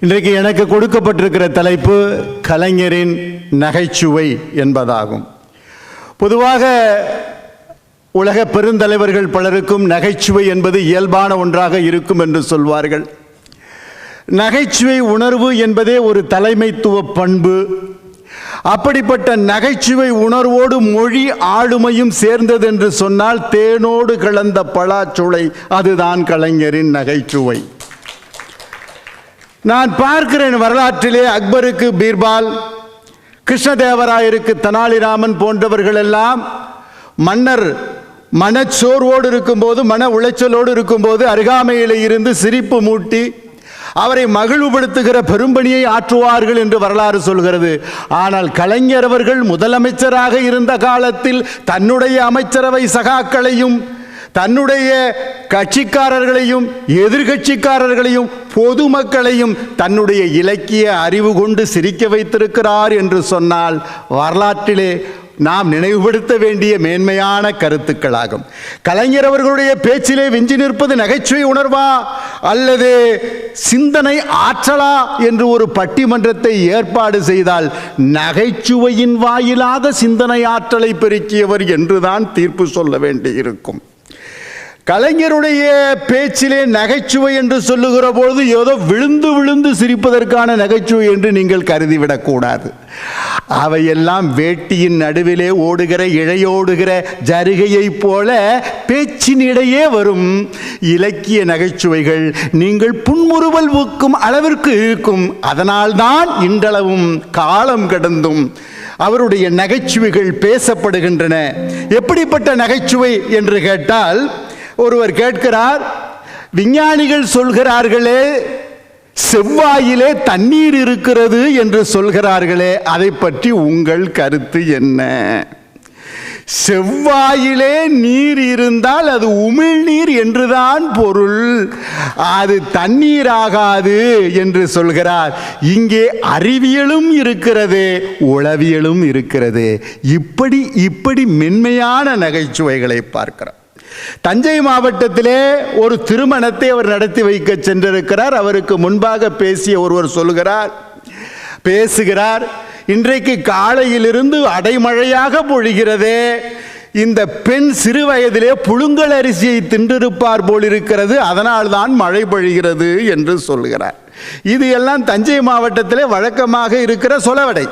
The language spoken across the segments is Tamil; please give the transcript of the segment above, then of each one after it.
இன்றைக்கு எனக்கு கொடுக்கப்பட்டிருக்கிற தலைப்பு கலைஞரின் நகைச்சுவை என்பதாகும். பொதுவாக உலக பெருந்தலைவர்கள் பலருக்கும் நகைச்சுவை என்பது இயல்பான ஒன்றாக இருக்கும் என்று சொல்வார்கள். நகைச்சுவை உணர்வு என்பதே ஒரு தலைமைத்துவ பண்பு. அப்படிப்பட்ட நகைச்சுவை உணர்வோடு மொழி ஆளுமையும் சேர்ந்தது என்று சொன்னால் தேனோடு கலந்த பலாச்சுளை, அதுதான் கலைஞரின் நகைச்சுவை. நான் பார்க்கிறேன் வரலாற்றிலே அக்பருக்கு பீர்பால், கிருஷ்ணதேவராயருக்கு தெனாலிராமன் போன்றவர்கள் எல்லாம் மன்னர் மனச்சோர்வோடு இருக்கும்போது, மன உளைச்சலோடு இருக்கும்போது அருகாமையில் இருந்து சிரிப்பு மூட்டி அவரை மகிழ்வுபடுத்துகிற பெரும்பணியை ஆற்றுவார்கள் என்று வரலாறு சொல்கிறது. ஆனால் கலைஞர் அவர்கள் முதலமைச்சராக இருந்த காலத்தில் தன்னுடைய அமைச்சரவை சகாக்களையும் தன்னுடைய கட்சிக்காரர்களையும் எதிர்கட்சிக்காரர்களையும் பொதுமக்களையும் தன்னுடைய இலக்கிய அறிவு கொண்டு சிரிக்க வைத்திருக்கிறார் என்று சொன்னால் வரலாற்றிலே நாம் நினைவுபடுத்த வேண்டிய மேன்மையான கருத்துக்களாகும். கலைஞர் அவர்களுடைய பேச்சிலே விஞ்சி நிற்பது நகைச்சுவை உணர்வா அல்லது சிந்தனை ஆற்றலா என்று ஒரு பட்டிமன்றத்தை ஏற்பாடு செய்தால் நகைச்சுவையின் வாயிலாக சிந்தனை ஆற்றலை பெருக்கியவர் என்றுதான் தீர்ப்பு சொல்ல வேண்டியிருக்கும். கலைஞருடைய பேச்சிலே நகைச்சுவை என்று சொல்லுகிற பொழுது ஏதோ விழுந்து விழுந்து சிரிப்பதற்கான நகைச்சுவை என்று நீங்கள் கருதிவிடக்கூடாது. அவையெல்லாம் வேட்டியின் நடுவிலே ஓடுகிற இழையோடுகிற ஜருகையை போல பேச்சினிடையே வரும் இலக்கிய நகைச்சுவைகள் நீங்கள் புன்முறுவல் ஊக்கும் அளவிற்கு இருக்கும். அதனால்தான் இன்றளவும் காலம் கடந்தும் அவருடைய நகைச்சுவைகள் பேசப்படுகின்றன. எப்படிப்பட்ட நகைச்சுவை என்று கேட்டால், ஒருவர் கேட்கிறார், விஞ்ஞானிகள் சொல்கிறார்களே செவ்வாயிலே தண்ணீர் இருக்கிறது என்று சொல்கிறார்களே, அதை பற்றி உங்கள் கருத்து என்ன? செவ்வாயிலே நீர் இருந்தால் அது உமிழ்நீர் என்றுதான் பொருள், அது தண்ணீராகாது என்று சொல்கிறார். இங்கே அறிவியலும் இருக்கிறது, உளவியலும் இருக்கிறது. இப்படி மென்மையான நகைச்சுவைகளை பார்க்கிறோம். தஞ்சை மாவட்டத்திலே ஒரு திருமணத்தை அவர் நடத்தி வைக்க சென்றிருக்கிறார். அவருக்கு முன்பாக பேசிய ஒருவர் பேசுகிறார், இன்றைக்கு காலையிலிருந்து அடைமழையாக பொழிகிறதே, இந்த பெண் சிறு வயதிலே புழுங்கல் அரிசியை தின்றிருப்பார் போலிருக்கிறது, அதனால்தான் மழை பொழிகிறது என்று சொல்கிறார். இது எல்லாம் தஞ்சை மாவட்டத்திலே வழக்கமாக இருக்கிற சொலவடை.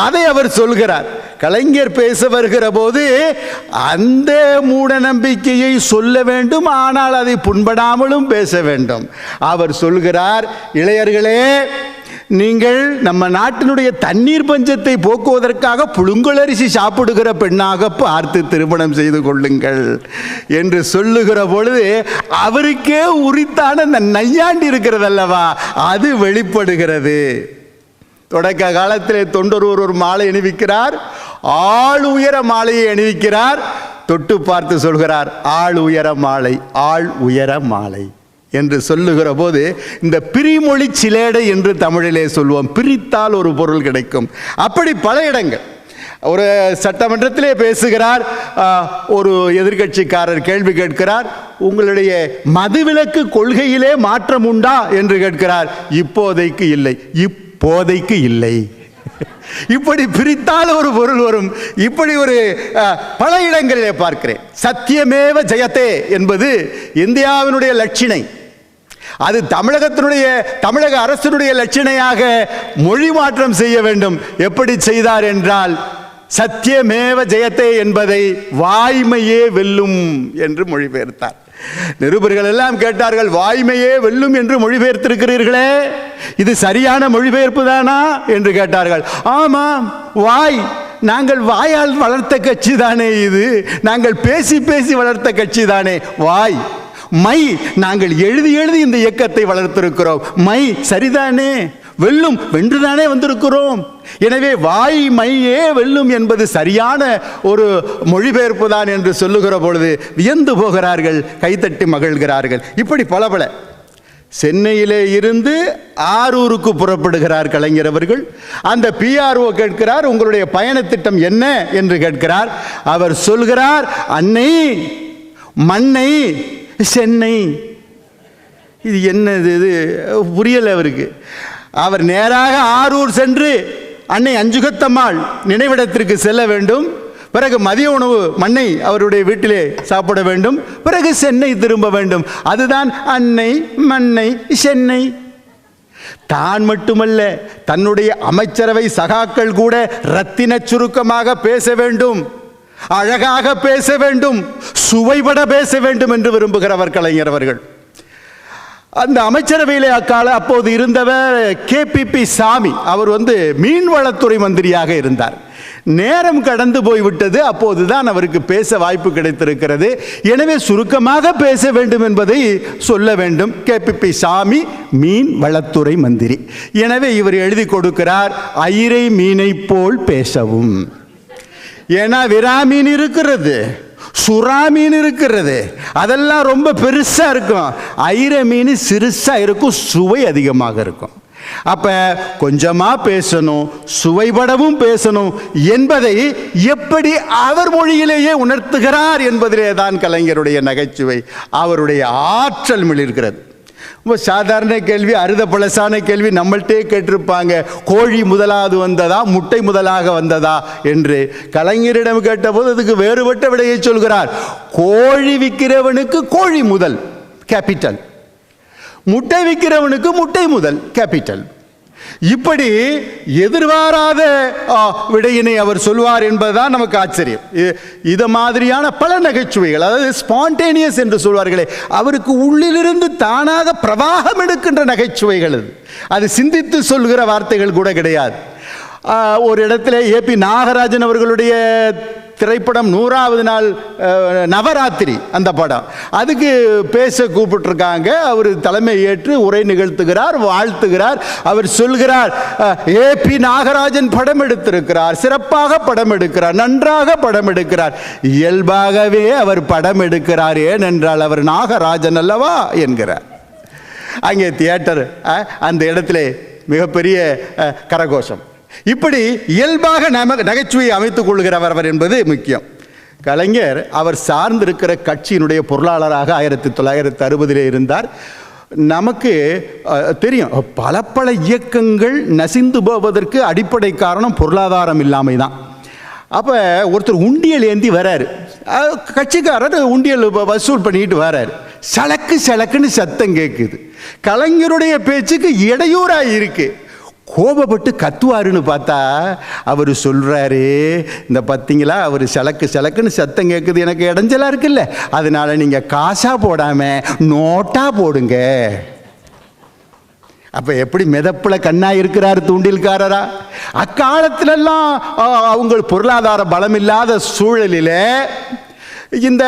அதை அவர் சொல்கிறார். கலைஞர் பேச வருகிற போது அந்த மூட நம்பிக்கையை சொல்ல வேண்டும், ஆனால் அதை புண்படாமலும் பேச வேண்டும். அவர் சொல்கிறார், இளையர்களே, நீங்கள் நம்ம நாட்டினுடைய தண்ணீர் பஞ்சத்தை போக்குவதற்காக புழுங்கலரிசி சாப்பிடுகிற பெண்ணாக பார்த்து திருமணம் செய்து கொள்ளுங்கள் என்று சொல்லுகிற பொழுது அவருக்கே உரித்தான அந்த நையாண்டி இருக்கிறது அல்லவா, அது வெளிப்படுகிறது. தொடக்க காலத்திலே தொண்டர் ஒரு மாலை அணிவிக்கிறார், ஆள் உயர மாலையை அணிவிக்கிறார். தொட்டு பார்த்து சொல்கிறார், ஆள் உயர மாலை, ஆள் உயர மாலை என்று சொல்லுகிற போது இந்த பிரிமொழி சிலேடை என்று தமிழிலே சொல்வோம். பிரித்தால் ஒரு பொருள் கிடைக்கும். அப்படி பல இடங்கள். ஒரு சட்டமன்றத்திலே பேசுகிறார், ஒரு எதிர்கட்சிக்காரர் கேள்வி கேட்கிறார், உங்களுடைய மதுவிலக்கு கொள்கையிலே மாற்றம் உண்டா என்று கேட்கிறார். இப்போதைக்கு இல்லை, இப்போதைக்கு இல்லை. இப்படி பிரித்தால் ஒரு பொருள் வரும். இப்படி ஒரு பல இடங்களிலே பார்க்கிறேன். சத்தியமேவ ஜெயத்தே என்பது இந்தியாவினுடைய லட்சணை. அது தமிழக அரசினுடைய லட்சணையாக மொழி மாற்றம் செய்ய வேண்டும். எப்படி செய்தார் என்றால், சத்தியமேவ ஜெயத்தே என்பதை வாய்மையே வெல்லும் என்று மொழிபெயர்த்தார். நிருபர்கள் எல்லாம் கேட்டார்கள், வாய்மையே வெல்லும் என்று மொழிபெயர்த்திருக்கிறீர்களே, இது சரியான மொழிபெயர்ப்பு தானா என்று கேட்டார்கள். ஆமாம், நாங்கள் வாயால் வளர்த்த கட்சி தானே இது, நாங்கள் பேசி பேசி வளர்த்த கட்சி தானே. மை நாங்கள் எழுதி இந்த இயக்கத்தை வளர்த்திருக்கிறோம். மை சரிதானே, வெல்லும் வென்றுதானே வந்திருக்கிறோம். எனவே வாய்மையே வெல்லும் என்பது சரியான ஒரு மொழிபெயர்ப்பு தான் என்று சொல்லுகிற பொழுது வியந்து போகிறார்கள், கைத்தட்டி மகிழ்கிறார்கள். இப்படி பல சென்னையிலே இருந்து ஆரூருக்கு புறப்படுகிறார் கலைஞர் அவர்கள். அந்த PRO கேட்கிறார், உங்களுடைய பயண திட்டம் என்ன என்று கேட்கிறார். அவர் சொல்கிறார், அன்னை மண்ணை சென்னை. இது என்னது, இது புரியலை அவருக்கு. அவர் நேராக ஆரூர் சென்று அன்னை அஞ்சுகத்தம்மாள் நினைவிடத்திற்கு செல்ல வேண்டும். பிறகு மதிய உணவு மண்ணை அவருடைய வீட்டிலே சாப்பிட வேண்டும். பிறகு சென்னை திரும்ப வேண்டும். அதுதான் அன்னை மண்ணை சென்னை. தான் மட்டுமல்ல, தன்னுடைய அமைச்சரவை சகாக்கள் கூட ரத்தின சுருக்கமாக பேச வேண்டும், அழகாக பேச வேண்டும், சுவைபட பேச வேண்டும் என்று விரும்புகிறவர் கலைஞர் அவர்கள். அந்த அமைச்சரவையிலே அப்போது இருந்தவர் KPP சாமி. அவர் மீன்வளத்துறை மந்திரியாக இருந்தார். நேரம் கடந்து போய்விட்டது. அப்போதுதான் அவருக்கு பேச வாய்ப்பு கிடைத்திருக்கிறது. எனவே சுருக்கமாக பேச வேண்டும் என்பதை சொல்ல வேண்டும். KPP சாமி மீன் வளத்துறை மந்திரி. எனவே இவர் எழுதி கொடுக்கிறார், ஐரை மீனை போல் பேசவும். ஏன்னா விராமீன் இருக்கிறது, சுறா மீன் இருக்கிறது, அதெல்லாம் ரொம்ப பெருசா இருக்கும். ஐரை மீன் சிறுசா இருக்கும், சுவை அதிகமாக இருக்கும். அப்ப கொஞ்சமா பேசணும், சுவைபடவும் பேசணும் என்பதை எப்படி அவர் மொழியிலேயே உணர்த்துகிறார் என்பதிலே தான் கலைஞருடைய நகைச்சுவை, அவருடைய ஆற்றல் மிளிர்கிறது. சாதாரண கேள்வி, அறுத பழசான கேள்வி நம்மள்டே கேட்டிருப்பாங்க, கோழி முதலாவது வந்ததா முட்டை முதலாக வந்ததா என்று. கலைஞரிடம் கேட்டபோது அதுக்கு வேறுபட்ட விடையை சொல்கிறார். கோழி விற்கிறவனுக்கு கோழி முதல், கேபிட்டல். முட்டை விற்கிறவனுக்கு முட்டை முதல், கேபிட்டல். இப்படி எதிர்பாராத விடையினை அவர் சொல்வார் என்பதுதான் நமக்கு ஆச்சரியம். இது மாதிரியான பல நகைச்சுவைகள், அதாவது ஸ்பான்டேனியஸ் என்று சொல்வார்களே, அவருக்கு உள்ளிலிருந்து தானாக பிரவாகம் எடுக்கின்ற நகைச்சுவைகள். அது சிந்தித்து சொல்கிற வார்த்தைகள் கூட கிடையாது. ஒரு இடத்துல AP நாகராஜன் அவர்களுடைய திரைப்படம் 100வது நாள் நவராத்திரி, அந்த படம், அதுக்கு பேச கூப்பிட்டுருக்காங்க. அவர் தலைமை ஏற்று உரை நிகழ்த்துகிறார், வாழ்த்துகிறார். அவர் சொல்கிறார், AP நாகராஜன் படம் எடுத்திருக்கிறார், சிறப்பாக படம் எடுக்கிறார், நன்றாக படம் எடுக்கிறார். இயல்பாகவே அவர் படம் எடுக்கிறார், ஏனென்றால் அவர் நாகராஜன் அல்லவா என்கிறார். அங்கே தியேட்டர், அந்த இடத்துல மிகப்பெரிய கரகோஷம். இப்படி இயல்பாக நகைச்சுவையை அமைத்துக் கொள்கிறவர் அவர் என்பது முக்கியம். கலைஞர் அவர் சார்ந்திருக்கிற கட்சியினுடைய பொருளாளராக 1960 இருந்தார். நமக்கு தெரியும், பல இயக்கங்கள் நசிந்து போவதற்கு அடிப்படை காரணம் பொருளாதாரம் இல்லாமை தான். அப்போ ஒருத்தர் உண்டியல் ஏந்தி வராரு, கட்சிக்காரர் உண்டியல் வசூல் பண்ணிட்டு வராரு. சலக்கு சலக்குன்னு சத்தம் கேட்குது. கலைஞருடைய பேச்சுக்கு இடையூறாக இருக்கு. கோபப்பட்டு கத்துவாருன்னு பார்த்தா அவர் சொல்கிறாரு, இந்த பார்த்தீங்களா, அவர் சலக்கு சலக்குன்னு சத்தம் கேட்குது, எனக்கு இடைஞ்சலாக இருக்குல்ல, அதனால நீங்கள் காசா போடாமல் நோட்டா போடுங்க. அப்போ எப்படி மிதப்பில் கண்ணா இருக்கிறார் தூண்டில்காரரா? அக்காலத்திலெல்லாம் அவங்க பொருளாதார பலம் இல்லாத சூழலில் இந்த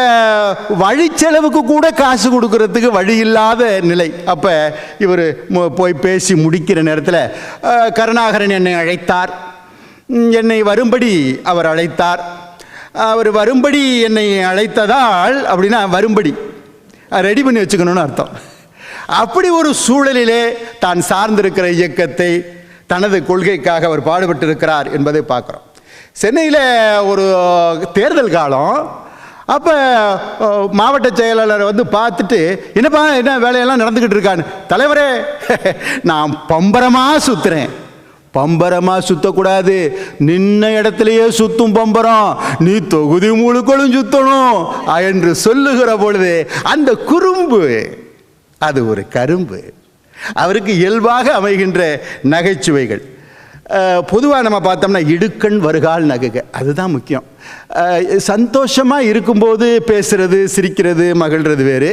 வழிச்செலவுக்கு கூட காசு கொடுக்கறதுக்கு வழி இல்லாத நிலை. அப்போ இவர் போய் பேசி முடிக்கிற நேரத்தில் கருணாகரன் என்னை அழைத்தார், என்னை வரும்படி அவர் அழைத்தார். அவர் வரும்படி என்னை அழைத்ததால், அப்படின்னா வரும்படி ரெடி பண்ணி வச்சுக்கணும்னு அர்த்தம். அப்படி ஒரு சூழலிலே தான் சார்ந்திருக்கிற இயக்கத்தை தனது கொள்கைக்காக அவர் பாடுபட்டிருக்கிறார் என்பதை பார்க்குறோம். சென்னையில் ஒரு தேர்தல் காலம். அப்போ மாவட்ட செயலாளரை பார்த்துட்டு, என்னப்பா என்ன வேலையெல்லாம் நடந்துக்கிட்டு இருக்கான்னு. தலைவரே, நான் பம்பரமாக சுற்றுறேன். பம்பரமாக சுற்றக்கூடாது, நின்ன இடத்துலையே சுற்றும் பம்பரம், நீ தொகுதி முழுக்களும் சுற்றணும் என்று சொல்லுகிற பொழுது அந்த குறும்பு, அது ஒரு கரும்பு. அவருக்கு இயல்பாக அமைகின்ற நகைச்சுவைகள். பொதுவாக நம்ம பார்த்தோம்னா இடுக்கண் வருகால் நகுக, அதுதான் முக்கியம். சந்தோஷமாக இருக்கும்போது பேசுறது, சிரிக்கிறது, மகிழ்றது வேறு.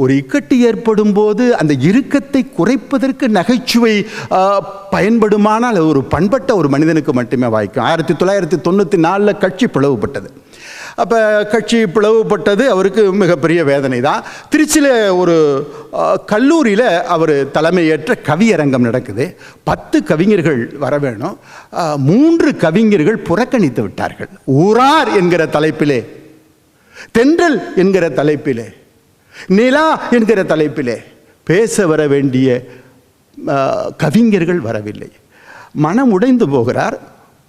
ஒரு இக்கட்டு ஏற்படும் போது அந்த இறுக்கத்தை குறைப்பதற்கு நகைச்சுவை பயன்படுமானால் ஒரு பண்பட்ட ஒரு மனிதனுக்கு மட்டுமே வாய்க்கும். 1994 கட்சி பிளவுபட்டது. அப்போ கட்சி பிளவுபட்டது அவருக்கு மிகப்பெரிய வேதனை தான். திருச்சியில் ஒரு கல்லூரியில் அவர் தலைமையேற்ற கவியரங்கம் நடக்குது. 10 கவிஞர்கள் வர வேணும். 3 கவிஞர்கள் புறக்கணித்து விட்டார்கள். ஊரார் என்கிற தலைப்பிலே, தென்றல் என்கிற தலைப்பிலே, நிலா என்கிற தலைப்பிலே பேச வர வேண்டிய கவிஞர்கள் வரவில்லை. மனம் உடைந்து போகிறார்,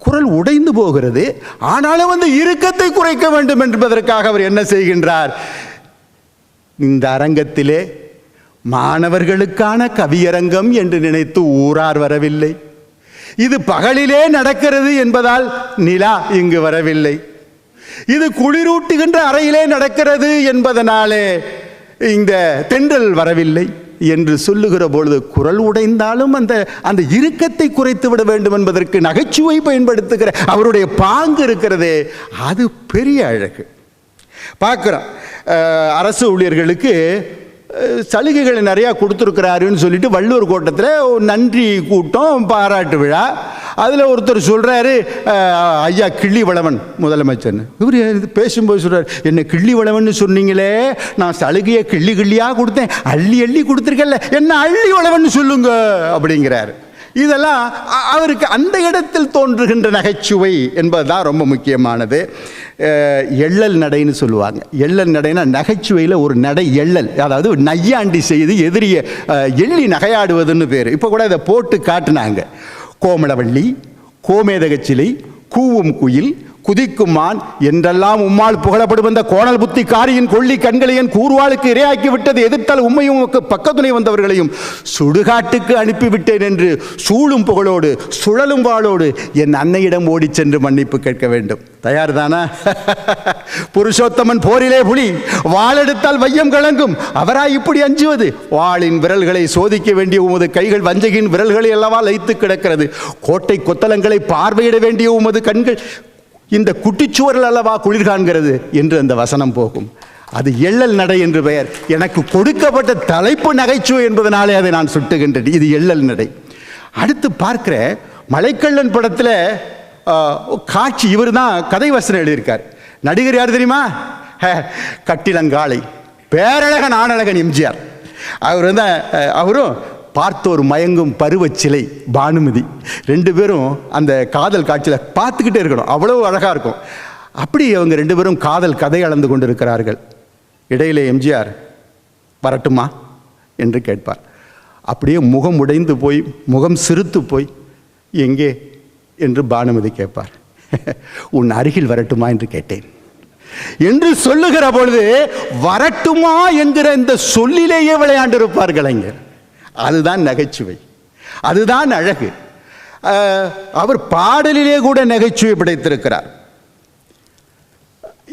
குரல் உடைந்து போகிறது. ஆனாலும் இறுக்கத்தை குறைக்க வேண்டும் என்பதற்காக அவர் என்ன செய்கின்றார்? இந்த அரங்கத்திலே மாணவர்களுக்கான கவியரங்கம் என்று நினைத்து ஊரார் வரவில்லை. இது பகலிலே நடக்கிறது என்பதால் நிலா இங்கு வரவில்லை. இது குளிரூட்டுகின்ற அறையிலே நடக்கிறது என்பதனாலே இந்த தென்றல் வரவில்லை என்று சொல்லுகிற பொழுது குரல் உடைந்தாலும் அந்த இறுக்கத்தை குறைத்து விட வேண்டும் என்பதற்கு நகைச்சுவை பயன்படுத்துகிற அவருடைய பாங்கு இருக்கிறதே, அது பெரிய அழகு. பார்க்குறோம், அரசு ஊழியர்களுக்கு சலுகைகளை நிறையா கொடுத்துருக்கிறாருன்னு சொல்லிட்டு வள்ளுவர் கோட்டத்தில் நன்றி கூட்டம், பாராட்டு விழா. அதில் ஒருத்தர் சொல்கிறாரு, ஐயா கிள்ளிவளவன் முதலமைச்சர்னு. இவர் பேசும்போது சொல்கிறார், என்ன கிள்ளிவளவன் சொன்னீங்களே, நான் சலுகையை கிள்ளி கிள்ளியாக கொடுத்தேன், அள்ளி அள்ளி கொடுத்துருக்கல, என்ன அள்ளி வளவன் சொல்லுங்க அப்படிங்கிறாரு. இதெல்லாம் அவருக்கு அந்த இடத்தில் தோன்றுகின்ற நகைச்சுவை என்பதுதான் ரொம்ப முக்கியமானது. எள்ளல் நடைன்னு சொல்லுவாங்க. எள்ளல் நடைனா நகைச்சுவையில் ஒரு நடை எள்ளல், அதாவது நையாண்டி செய்து எதிரியை எள்ளி நகையாடுவதுன்னு பேர். இப்போ கூட இதை போட்டு காட்டினாங்க. கோமளவள்ளி, கோமேதகச்சிலை, கூவும் குயில், குதிக்கும் மான் என்றெல்லாம் உம்மால் புகழப்படும் அந்த கோணல் புத்தி காரியின் கொள்ளி கண்களையன் கூர்வாளுக்கு இரையாக்கி விட்டது, எதிர்த்தால் உண்மையும் பக்கத்துணை வந்தவர்களையும் சுடுகாட்டுக்கு அனுப்பிவிட்டேன் என்று சூழும் புகழோடு சுழலும் வாளோடு என் அன்னையிடம் ஓடி சென்று மன்னிப்பு கேட்க வேண்டும். தயார் தானா? புருஷோத்தமன் போரிலே புலி, வாளெடுத்தால் வையம் கலங்கும், அவராய் இப்படி அஞ்சுவது? வாளின் விரல்களை சோதிக்க வேண்டிய உமது கைகள் வஞ்சகின் விரல்களை அல்லவா லைத்து கிடக்கிறது. கோட்டை கொத்தலங்களை பார்வையிட வேண்டிய உமது கண்கள் இந்த குட்டிச்சுவரில் அல்லவா குளிர் காண்கிறது என்று அந்த வசனம் போகும். அது எள்ளல் நடை என்று பெயர். எனக்கு கொடுக்கப்பட்ட தலைப்பு நகைச்சுவை என்பதனாலே அதை நான் சுட்டுகின்றேன். இது எள்ளல் நடை. அடுத்து பார்க்கிற மலைக்கள்ளன் படத்தில் காட்சி, இவர் தான் கதை வசனம் எழுதியிருக்கார். நடிகர் யார் தெரியுமா? கட்டிலங்காளை, பேரழகன் ஆனழகன் எம்ஜிஆர். அவரும் பார்த்தோர் மயங்கும் பருவச்சிலை பானுமதி. ரெண்டு பேரும் அந்த காதல் காட்சியில் பார்த்துக்கிட்டே இருக்கணும், அவ்வளவு அழகாக இருக்கும். அப்படி அவங்க ரெண்டு பேரும் காதல் கதை அளந்து கொண்டிருக்கிறார்கள். இடையிலே எம்ஜிஆர் வரட்டுமா என்று கேட்பார். அப்படியே முகம் உடைந்து போய், முகம் சிறுத்து போய், எங்கே என்று பானுமதி கேட்பார். உன் அருகில் வரட்டுமா என்று கேட்டேன் என்று சொல்லுகிற பொழுது வரட்டுமா என்கிற இந்த சொல்லிலேயே விளையாண்டிருப்பார் கலைஞர். அதுதான் நகைச்சுவை, அதுதான் அழகு. அவர் பாடலிலே கூட நகைச்சுவை படைத்திருக்கிறார்.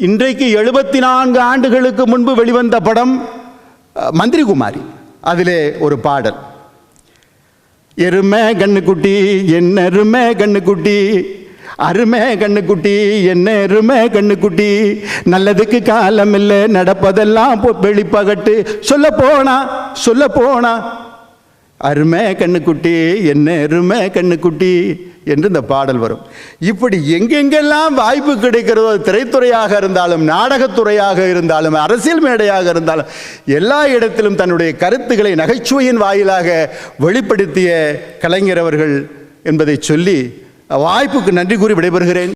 இன்றைக்கு 74 ஆண்டுகளுக்கு முன்பு வெளிவந்த படம் மந்திரிகுமாரி. அதிலே ஒரு பாடல், எருமை கண்ணுக்குட்டி என்ன அருமை கண்ணுக்குட்டி, அருமை கண்ணுக்குட்டி என்ன அருமை கண்ணுக்குட்டி, நல்லதுக்கு காலம் இல்லை நடப்பதெல்லாம் வெளிப்பகட்டு, சொல்ல போனா அருமை கண்ணுக்குட்டி என்ன அருமை கண்ணுக்குட்டி என்று இந்த பாடல் வரும். இப்படி எங்கெங்கெல்லாம் வாய்ப்பு கிடைக்கிறதோ, திரைத்துறையாக இருந்தாலும் நாடகத்துறையாக இருந்தாலும் அரசியல் மேடையாக இருந்தாலும் எல்லா இடத்திலும் தன்னுடைய கருத்துக்களை நகைச்சுவையின் வாயிலாக வெளிப்படுத்திய கலைஞர் அவர்கள் என்பதை சொல்லி வாய்ப்புக்கு நன்றி கூறி விடைபெறுகிறேன்.